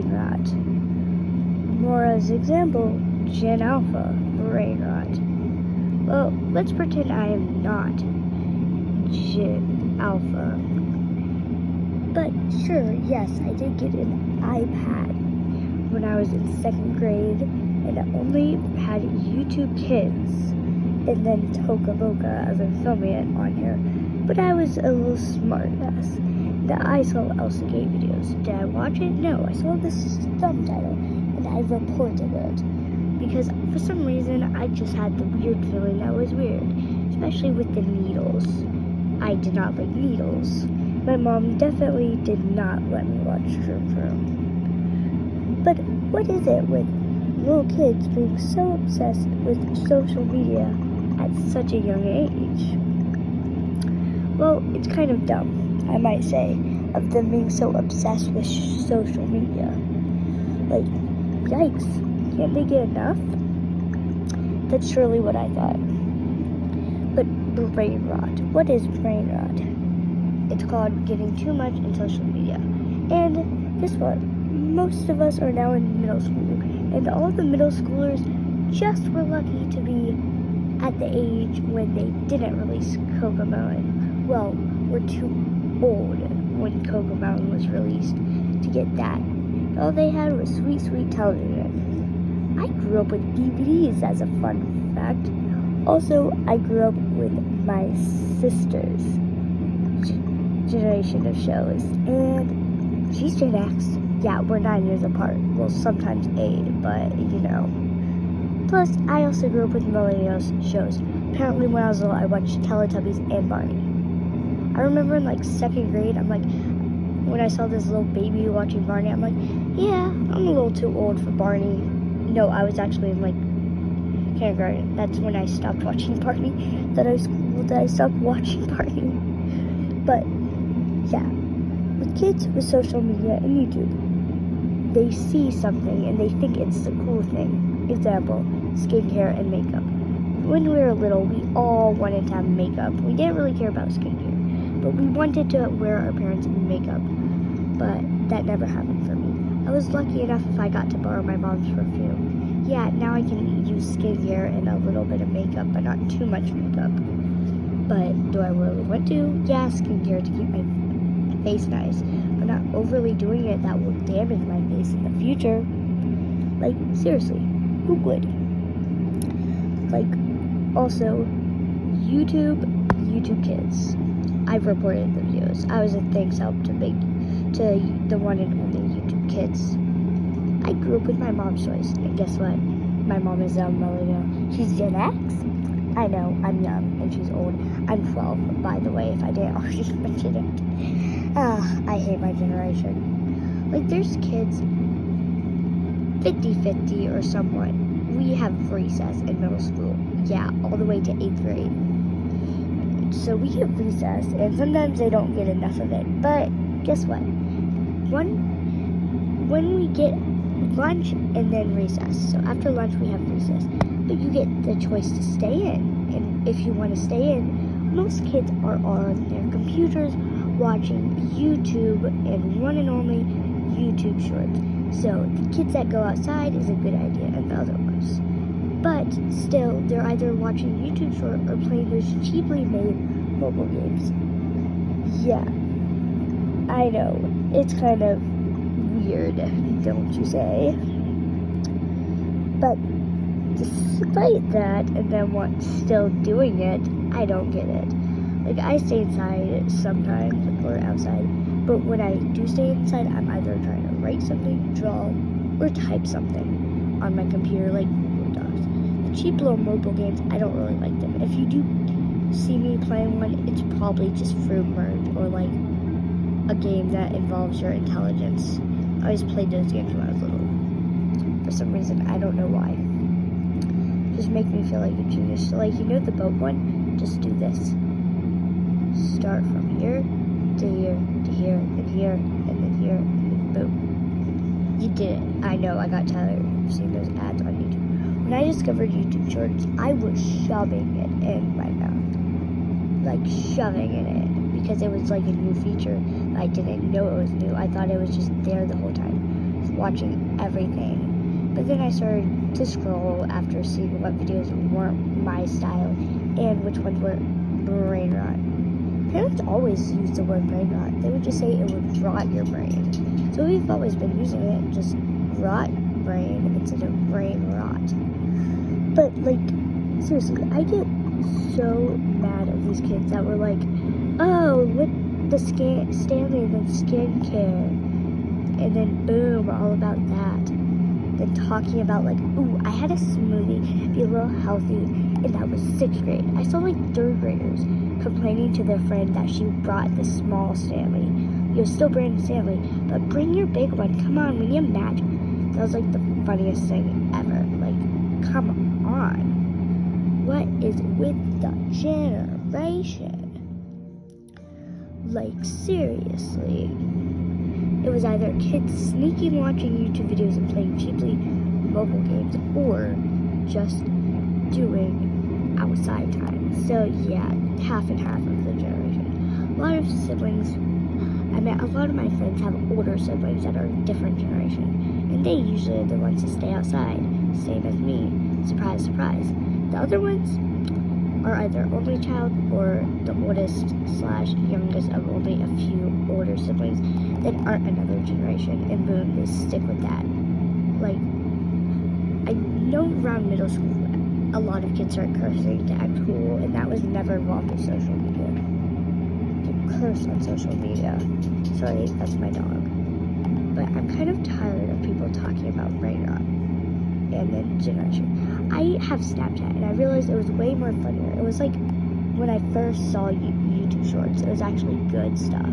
brain rot. More as example, Gen Alpha, brain rot. Well, let's pretend I am not Gen Alpha. But sure, yes, I did get an iPad when I was in 2nd grade, and it only had YouTube Kids and then Toca Boca as I'm filming it on here. But I was a little smart ass. I saw Elsa Gate videos. Did I watch it? No, I saw the subtitle and I reported it. Because for some reason I just had the weird feeling that was weird. Especially with the needles. I did not like needles. My mom definitely did not let me watch Shroom Shroom. But what is it with little kids being so obsessed with social media at such a young age? Well, it's kind of dumb, I might say, of them being so obsessed with social media. Like, yikes, can't they get enough? That's surely what I thought. But brain rot. What is brain rot? It's called getting too much in social media. And guess what? Most of us are now in middle school. And all the middle schoolers just were lucky to be at the age when they didn't release CoComelon. Well, we're too old when CoComelon was released to get that. All they had was sweet, sweet television. I grew up with DVDs as a fun fact. Also, I grew up with my sister's generation of shows. And she's Gen X. Yeah, we're 9 years apart. Well, sometimes 8, but you know. Plus, I also grew up with millennials shows. Apparently, when I was little, I watched Teletubbies and Barney. I remember in like 2nd grade, I'm like, when I saw this little baby watching Barney, I'm like, yeah, I'm a little too old for Barney. No, I was actually in like kindergarten. That's when I stopped watching Barney. That I stopped watching Barney. But yeah, with kids with social media and YouTube, they see something and they think it's the cool thing. Example, skincare and makeup. When we were little, we all wanted to have makeup. We didn't really care about skincare, but we wanted to wear our parents' makeup. But that never happened for me. I was lucky enough if I got to borrow my mom's perfume. Yeah, now I can use skincare and a little bit of makeup, but not too much makeup. But do I really want to? Yeah, skincare to keep my face nice, but not overly doing it that will damage my face in the future. Like, seriously, who would? Like, also, YouTube Kids. I've reported the videos. I was a thanks help to the one and only YouTube Kids. I grew up with my mom's choice, and guess what? My mom is a millennial. She's Gen X. I know, I'm young, and she's old. I'm 12, by the way, if I didn't already mention it. I hate my generation. Like, there's kids 50-50 or somewhat. We have recess in middle school. Yeah, all the way to 8th grade. So we get recess, and sometimes they don't get enough of it. But guess what? When we get lunch and then recess. So after lunch we have recess. But you get the choice to stay in. And if you want to stay in, most kids are on their computers watching YouTube and one and only YouTube shorts. So the kids that go outside is a good idea, and the other ones. But still, they're either watching YouTube short or playing those cheaply made mobile games. Yeah, I know, it's kind of weird, don't you say? But despite that, and then what's still doing it, I don't get it. Like, I stay inside sometimes, or outside, but when I do stay inside, I'm either trying to write something, draw, or type something on my computer, like Google Docs. The cheap little mobile games, I don't really like them. If you do see me playing one, it's probably just Fruit Merge, or like a game that involves your intelligence. I always played those games when I was little. For some reason, I don't know why. Just make me feel like a genius. So, like, you know the boat one? Just do this. Start from here to here to here and here and then here and then boom. You did it. I know, I got tired of seeing those ads on YouTube. When I discovered YouTube Shorts, I was shoving it in my mouth. Like, shoving it in. Because it was like a new feature. I didn't know it was new. I thought it was just there the whole time. watching everything. But then I started to scroll after seeing what videos weren't my style and which ones were brain rot. Parents always use the word brain rot. They would just say it would rot your brain. So we've always been using it, just rot brain instead of brain rot. But like, seriously, I get so mad at these kids that were like, oh, what the Stanley and then skincare, and then boom, all about that. Then talking about like, ooh, I had a smoothie, be a little healthy, and that was 6th grade. I saw like 3rd graders complaining to their friend that she brought the small Stanley. You're still bringing Stanley, but bring your big one. Come on, we need a match. That was like the funniest thing ever. Like, come on. What is with the generation? Like, seriously. It was either kids sneaking watching YouTube videos and playing cheaply mobile games, or just doing outside time. So yeah, half and half of the generation. A lot of siblings, a lot of my friends have older siblings that are a different generation, and they usually are the ones that stay outside, same as me. Surprise, surprise. The other ones are either only child or the oldest / youngest of only a few older siblings that aren't another generation, and boom, they stick with that. Like, I know around middle school, a lot of kids start cursing to act cool, and that was never involved with social media. To curse on social media. Sorry, that's my dog. But I'm kind of tired of people talking about brain rot and then generation. I have Snapchat, and I realized it was way more funnier. It was like when I first saw YouTube Shorts, it was actually good stuff.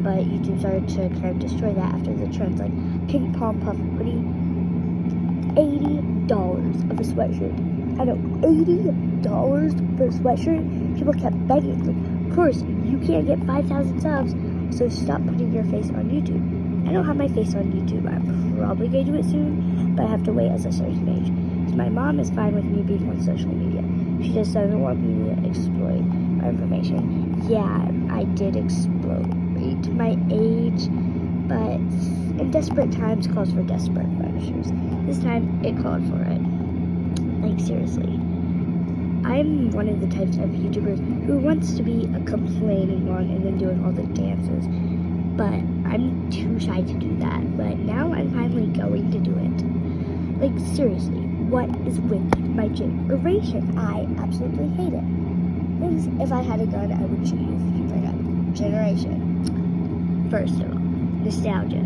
But YouTube started to kind of destroy that after the trends, like Pink Pom Puff hoodie, $80 of a sweatshirt. I know, $80 for a sweatshirt? People kept begging, like, of course, you can't get 5,000 subs, so stop putting your face on YouTube. I don't have my face on YouTube. I'm probably going to do it soon, but I have to wait as a certain age. So my mom is fine with me being on social media. She just doesn't want me to exploit our information. Yeah, I did exploit my age, but in desperate times calls for desperate measures. This time, it called for it. Like, seriously. I'm one of the types of YouTubers who wants to be a complaining one and then doing all the dances. But I'm too shy to do that. But now I'm finally going to do it. Like, seriously, what is with my generation? I absolutely hate it. Things, if I had a gun, I would shoot you if you bring up generation. First of all, nostalgia.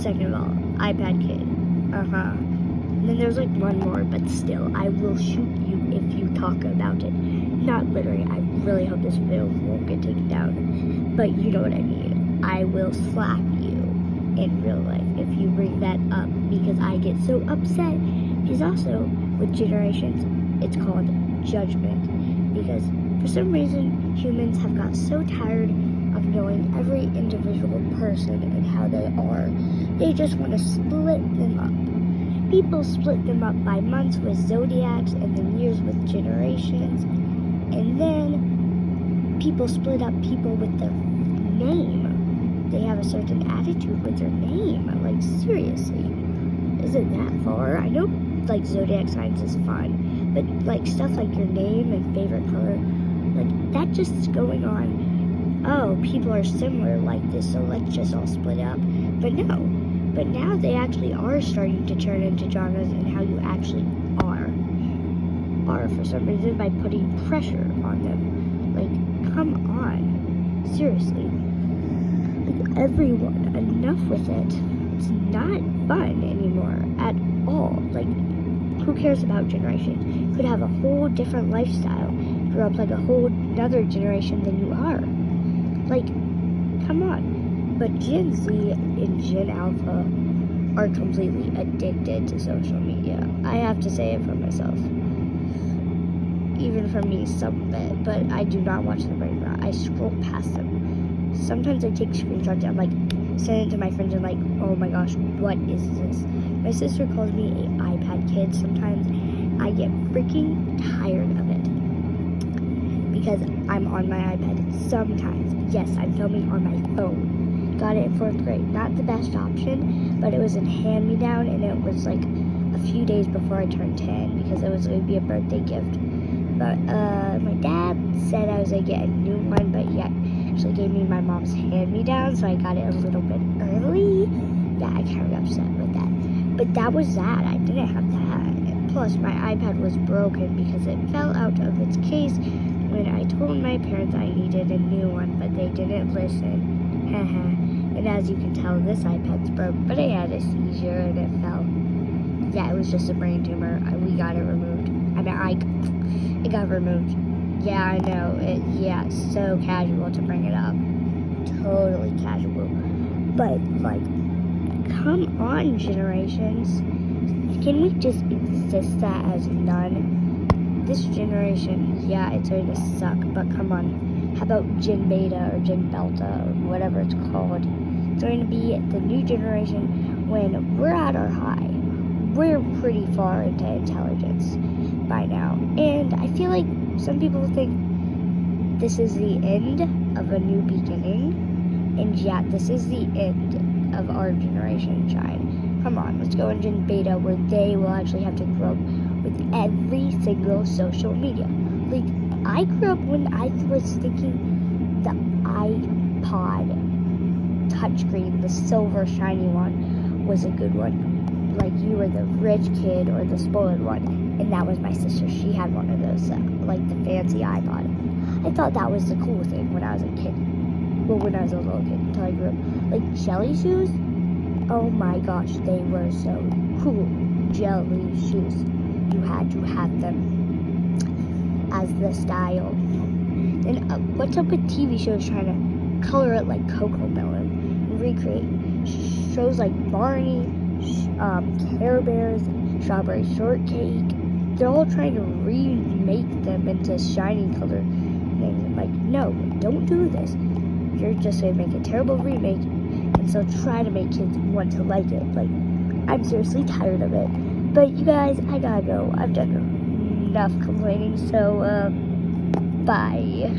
Second of all, iPad kid. And then there's like one more, but still, I will shoot you if you talk about it. Not literally. I really hope this video won't get taken down. But you know what I mean. I will slap you in real life if you bring that up, because I get so upset. Because also, with generations, it's called judgment. Because for some reason, humans have got so tired of knowing every individual person and how they are. They just want to split them up. People split them up by months with zodiacs, and then years with generations. And then people split up people with their name. They have a certain attitude with their name. Like, seriously, is it that far? I know, like, zodiac signs is fun, but like stuff like your name and favorite color, like, that just is going on. Oh, people are similar like this, so let's just all split up. But no. But now they actually are starting to turn into genres and how you actually are for some reason, by putting pressure on them. Like, come on. Seriously. Like, everyone, enough with it. It's not fun anymore at all. Like, who cares about generations? You could have a whole different lifestyle. Grow up like a whole another generation than you are. Like, come on. But Gen Z and Gen Alpha are completely addicted to social media. I have to say it for myself. Even for me, some bit. But I do not watch the brain rot. I scroll past them. Sometimes I take screenshots and I'm like, send it to my friends and like, oh my gosh, what is this? My sister calls me an iPad kid. Sometimes I get freaking tired of it. Because I'm on my iPad sometimes. Yes, I'm filming on my phone. got it in 4th grade. Not the best option, but it was in hand-me-down, and it was like a few days before I turned 10 because it was going to be a birthday gift. But my dad said I was going to get a new one, but yet actually gave me my mom's hand-me-down, so I got it a little bit early. Yeah, I kind of got upset with that. But that was that. I didn't have that. Plus, my iPad was broken because it fell out of its case when I told my parents I needed a new one, but they didn't listen. And as you can tell, this iPad's broke, but I had a seizure and it fell. Yeah, it was just a brain tumor. We got it removed. It got removed. Yeah, I know. Yeah, so casual to bring it up. Totally casual. But, like, come on, generations. Can we just exist that as none? This generation, yeah, it's going to suck, but come on. How about Gen Beta or Gen Delta or whatever it's called? It's going to be the new generation when we're at our high. We're pretty far into intelligence by now. And I feel like some people think this is the end of a new beginning. And yeah, this is the end of our generation shine. Come on, let's go in Gen Beta where they will actually have to grow up with every single social media. Like, I grew up when I was thinking the iPod touchscreen, the silver shiny one, was a good one. Like, you were the rich kid or the spoiled one. And that was my sister. She had one of those, like the fancy iPod. I thought that was the cool thing when I was a kid. Well, when I was a little kid until I grew up. Like, jelly shoes? Oh my gosh, they were so cool. Jelly shoes. You had to have them as the style. And what's up with TV shows trying to color it like Cocomelon and recreate shows like Barney, Care Bears, Strawberry Shortcake? They're all trying to remake them into shiny color things. I'm like, no, don't do this. You're just going to make a terrible remake, and so try to make kids want to like it. Like, I'm seriously tired of it. But you guys, I gotta go. I've done enough complaining, so, bye.